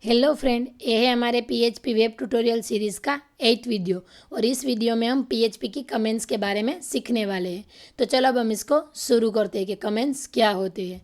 Hello friend, ये है हमारे पीएचपी वेब ट्यूटोरियल सीरीज़ का 8th वीडियो। और इस वीडियो में हम पीएचपी की कमेंट्स के बारे में सीखने वाले हैं। तो चलो अब हम इसको शुरू करते हैं कि कमेंट्स क्या होते हैं।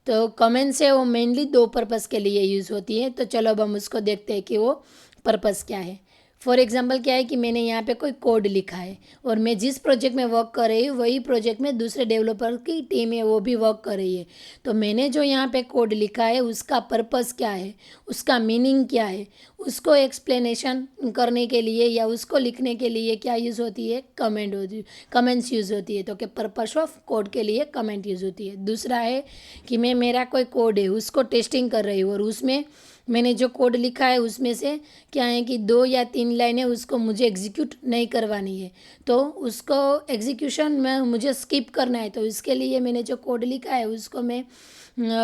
तो कमेंट्स है वो मेनली दो पर्पज़ के लिए यूज़ होती है। तो चलो अब हम उसको देखते हैं कि वो पर्पज़ क्या है। फॉर एग्जांपल क्या है कि मैंने यहाँ पे कोई कोड लिखा है और मैं जिस प्रोजेक्ट में वर्क कर रही हूँ वही प्रोजेक्ट में दूसरे डेवलपर की टीम है वो भी वर्क कर रही है। तो मैंने जो यहाँ पे कोड लिखा है उसका पर्पस क्या है, उसका मीनिंग क्या है, उसको एक्सप्लेनेशन करने के लिए या उसको लिखने के लिए क्या यूज़ होती है, कमेंट्स यूज़ होती है। तो क्या पर्पस ऑफ कोड के लिए कमेंट यूज़ होती है। दूसरा है कि मैं मेरा कोई कोड है उसको टेस्टिंग कर रही हूँ और उसमें मैंने जो कोड लिखा है उसमें से क्या है कि 2 या 3 लाइनें उसको मुझे एग्जीक्यूट नहीं करवानी है, तो उसको एग्जीक्यूशन में मुझे स्किप करना है। तो इसके लिए मैंने जो कोड लिखा है उसको मैं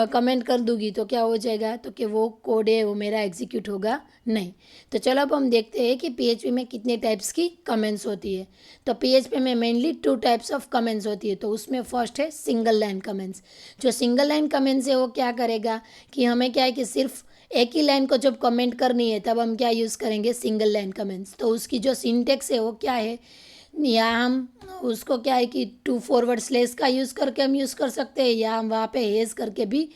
कमेंट कर दूंगी तो क्या हो जाएगा, तो कि वो कोड है वो मेरा एग्जीक्यूट होगा नहीं। तो चलो अब हम देखते हैं कि पीएचपी में कितने टाइप्स की कमेंट्स होती है। तो पीएचपी में मेनली 2 टाइप्स ऑफ कमेंट्स होती है। तो उसमें फर्स्ट है सिंगल लाइन कमेंट्स। जो सिंगल लाइन कमेंट्स है वो क्या करेगा कि हमें क्या है कि सिर्फ एक ही लाइन को जब कमेंट करनी है तब हम क्या यूज़ करेंगे, सिंगल लाइन कमेंट्स। तो उसकी जो सिंटेक्स है वो क्या है, या हम उसको क्या है कि टू फॉरवर्ड स्लेस का यूज़ करके हम यूज़ कर सकते हैं, या हम वहाँ पे हेज करके भी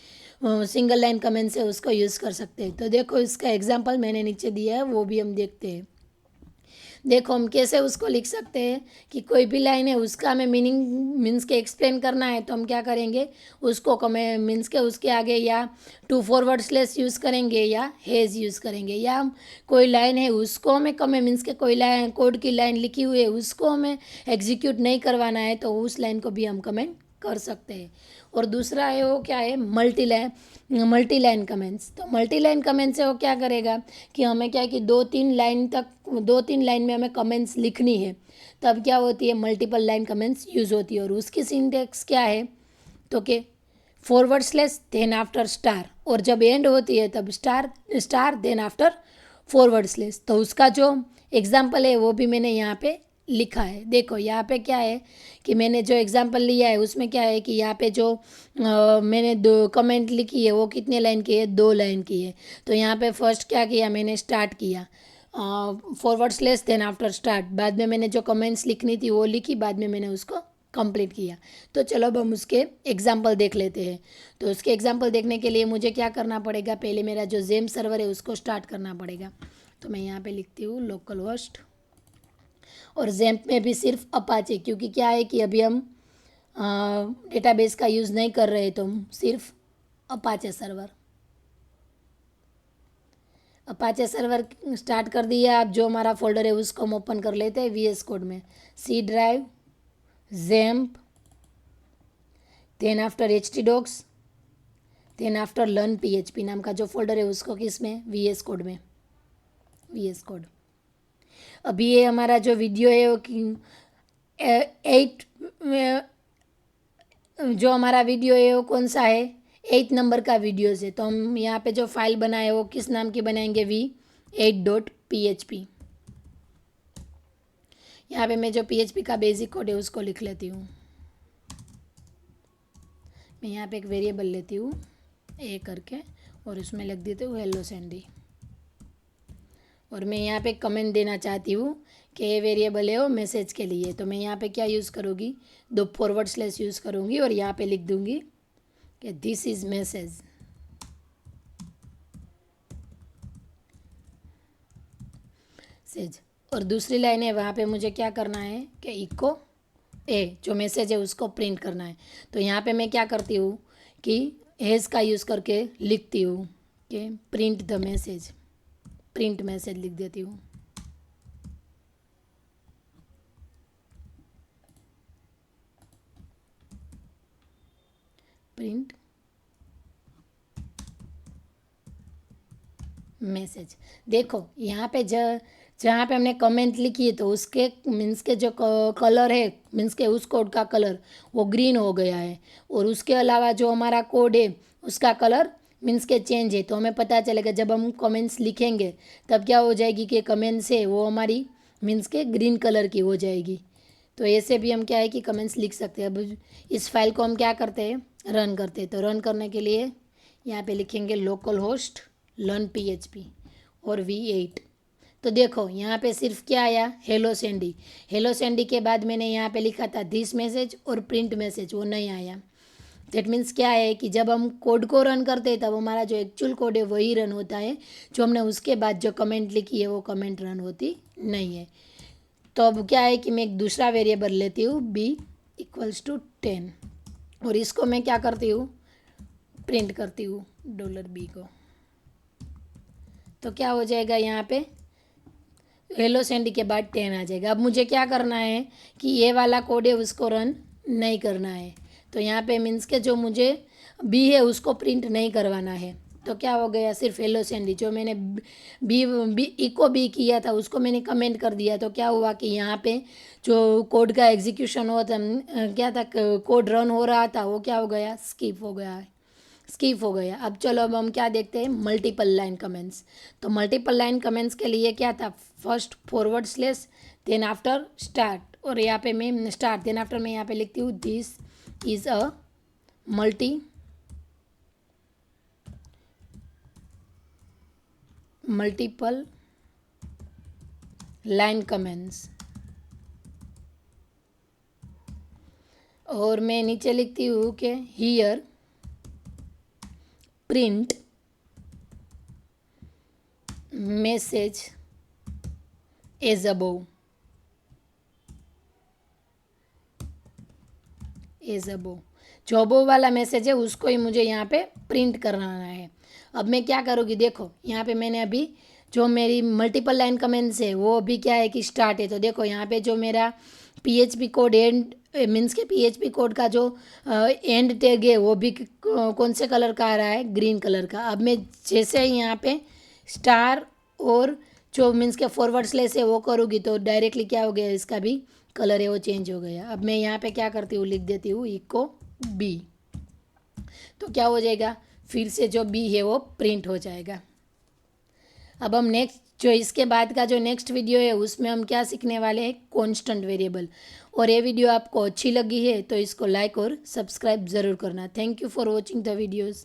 सिंगल लाइन कमेंट से उसको यूज़ कर सकते हैं। तो देखो इसका एग्जांपल मैंने नीचे दिया है वो भी हम देखते हैं। देखो हम कैसे उसको लिख सकते हैं कि कोई भी लाइन है उसका हमें मीनिंग मीन्स के एक्सप्लेन करना है तो हम क्या करेंगे, उसको हमें मीन्स के उसके आगे या टू फॉरवर्ड स्लेस यूज़ करेंगे या हेज यूज़ करेंगे। या हम कोई लाइन है उसको हमें कमें मीन्स के कोई लाइन कोड की लाइन लिखी हुई है उसको हमें एग्जीक्यूट नहीं करवाना है तो उस लाइन को भी हम कमेंट कर सकते हैं। और दूसरा है वो क्या है, मल्टी लाइन कमेंट्स। तो मल्टी लाइन कमेंट्स से वो क्या करेगा कि हमें क्या है कि 2-3 लाइन में हमें कमेंट्स लिखनी है, तब क्या होती है, मल्टीपल लाइन कमेंट्स यूज़ होती है। और उसकी सिंटेक्स क्या है, तो कि forward slash then after star, और जब एंड होती है तब star star then after forward slash. तो उसका जो एग्जाम्पल है वो भी मैंने यहाँ पे लिखा है। देखो यहाँ पे क्या है कि मैंने जो एग्जाम्पल लिया है उसमें क्या है कि यहाँ पे जो मैंने 2 कमेंट लिखी है वो कितने लाइन की है, 2 लाइन की है। तो यहाँ पे फर्स्ट क्या किया, मैंने स्टार्ट किया forward slash then after start, बाद में मैंने जो कमेंट्स लिखनी थी वो लिखी, बाद में मैंने उसको कंप्लीट किया। तो चलो अब हम उसके एग्जाम्पल देख लेते हैं। तो उसके एग्जाम्पल देखने के लिए मुझे क्या करना पड़ेगा, पहले मेरा जो जेम सर्वर है उसको स्टार्ट करना पड़ेगा। तो मैं यहाँ पे लिखती हूँ लोकल होस्ट, और जेम्प में भी सिर्फ अपाचे, क्योंकि क्या है कि अभी हम डेटाबेस का यूज़ नहीं कर रहे, तो हम सिर्फ अपाचे सर्वर स्टार्ट कर दिया। अब जो हमारा फोल्डर है उसको हम ओपन कर लेते हैं वीएस कोड में, सी ड्राइव, जेम्प, then after htdocs, then after learn PHP नाम का जो फोल्डर है उसको किस में, वीएस कोड में, वीएस कोड। अभी ये हमारा जो वीडियो है वो 8 जो हमारा वीडियो है वो कौन सा है, 8 नंबर का वीडियो है। तो हम यहाँ पे जो फाइल बनाए वो किस नाम की बनाएंगे, v8.php। यहाँ पे मैं जो पीएचपी का बेसिक कोड है उसको लिख लेती हूँ। मैं यहाँ पे एक वेरिएबल लेती हूँ ए करके और उसमें लिख देती हूँ हेलो सैंडी। और मैं यहाँ पे कमेंट देना चाहती हूँ कि ये वेरिएबल है वो मैसेज के लिए। तो मैं यहाँ पे क्या यूज़ करूँगी, 2 फॉरवर्ड स्लेस यूज़ करूँगी और यहाँ पे लिख दूँगी कि दिस इज़ मैसेज। और दूसरी लाइन है वहाँ पे मुझे क्या करना है कि इको ए जो मैसेज है उसको प्रिंट करना है। तो यहाँ पे मैं क्या करती हूँ कि हेज का यूज़ करके लिखती हूँ कि print the message, print message लिख देती हूँ। Print message. देखो यहाँ पे जहाँ पे हमने कमेंट लिखी है तो उसके मीन्स के जो कलर है, मीन्स के उस कोड का कलर वो ग्रीन हो गया है। और उसके अलावा जो हमारा कोड है उसका कलर मीन्स के चेंज है। तो हमें पता चलेगा जब हम कमेंट्स लिखेंगे तब क्या हो जाएगी कि कमेंट्स है वो हमारी मीन्स के ग्रीन कलर की हो जाएगी। तो ऐसे भी हम क्या है कि कमेंट्स लिख सकते हैं। अब इस फाइल को हम क्या करते हैं, रन करते हैं। तो रन करने के लिए यहाँ पे लिखेंगे लोकल होस्ट लर्न PHP और V8। तो देखो यहाँ पे सिर्फ क्या आया, हेलो सैंडी। हेलो सैंडी के बाद मैंने यहाँ पे लिखा था दिस मैसेज और प्रिंट मैसेज, वो नहीं आया। दैट मीन्स क्या है कि जब हम कोड को रन करते हैं तब हमारा जो एक्चुअल कोड है वही रन होता है, जो हमने उसके बाद जो कमेंट लिखी है वो कमेंट रन होती नहीं है। तो अब क्या है कि मैं एक दूसरा वेरिएबल लेती हूँ b = 10 और इसको मैं क्या करती हूँ, प्रिंट करती हूँ $b को। तो क्या हो जाएगा, यहाँ पे हेलो सैंडी के बाद 10 आ जाएगा। अब मुझे क्या करना है कि ये वाला कोड है उसको रन नहीं करना है। तो यहाँ पे मीन्स के जो मुझे बी है उसको प्रिंट नहीं करवाना है। तो क्या हो गया, सिर्फ हेलो सैंडी जो मैंने इको बी किया था उसको मैंने कमेंट कर दिया। तो क्या हुआ कि यहाँ पे जो कोड का एग्जीक्यूशन हुआ था, क्या था, कोड रन हो रहा था, वो क्या हो गया, स्किप हो गया। अब चलो, अब हम क्या देखते हैं, मल्टीपल लाइन कमेंट्स। तो मल्टीपल लाइन कमेंट्स के लिए क्या था, फर्स्ट /, देन आफ्टर स्टार्ट, और यहाँ पे मैं स्टार्ट, देन आफ्टर मैं यहाँ पे लिखती हूँ this is a multiple line comments. और मैं नीचे लिखती हूँ कि here print message as above. जो अबोव वाला मैसेज है उसको ही मुझे यहाँ पे प्रिंट कराना है। अब मैं क्या करूँगी, देखो यहाँ पे मैंने अभी जो मेरी मल्टीपल लाइन कमेंट्स है वो अभी क्या है कि स्टार्ट है। तो देखो यहाँ पे जो मेरा PHP कोड एंड मीन्स के PHP कोड का जो एंड टैग है वो भी कौन से कलर का आ रहा है, ग्रीन कलर का। अब मैं जैसे ही यहाँ पे स्टार और जो मीन्स के // है वो करूँगी तो डायरेक्टली क्या हो गया, इसका भी कलर है वो चेंज हो गया। अब मैं यहाँ पे क्या करती हूँ, लिख देती हूँ इको बी। तो क्या हो जाएगा, फिर से जो बी है वो प्रिंट हो जाएगा। अब हम नेक्स्ट जो इसके बाद का जो नेक्स्ट वीडियो है उसमें हम क्या सीखने वाले हैं, कांस्टेंट वेरिएबल। और ये वीडियो आपको अच्छी लगी है तो इसको लाइक और सब्सक्राइब ज़रूर करना। Thank you for watching the videos.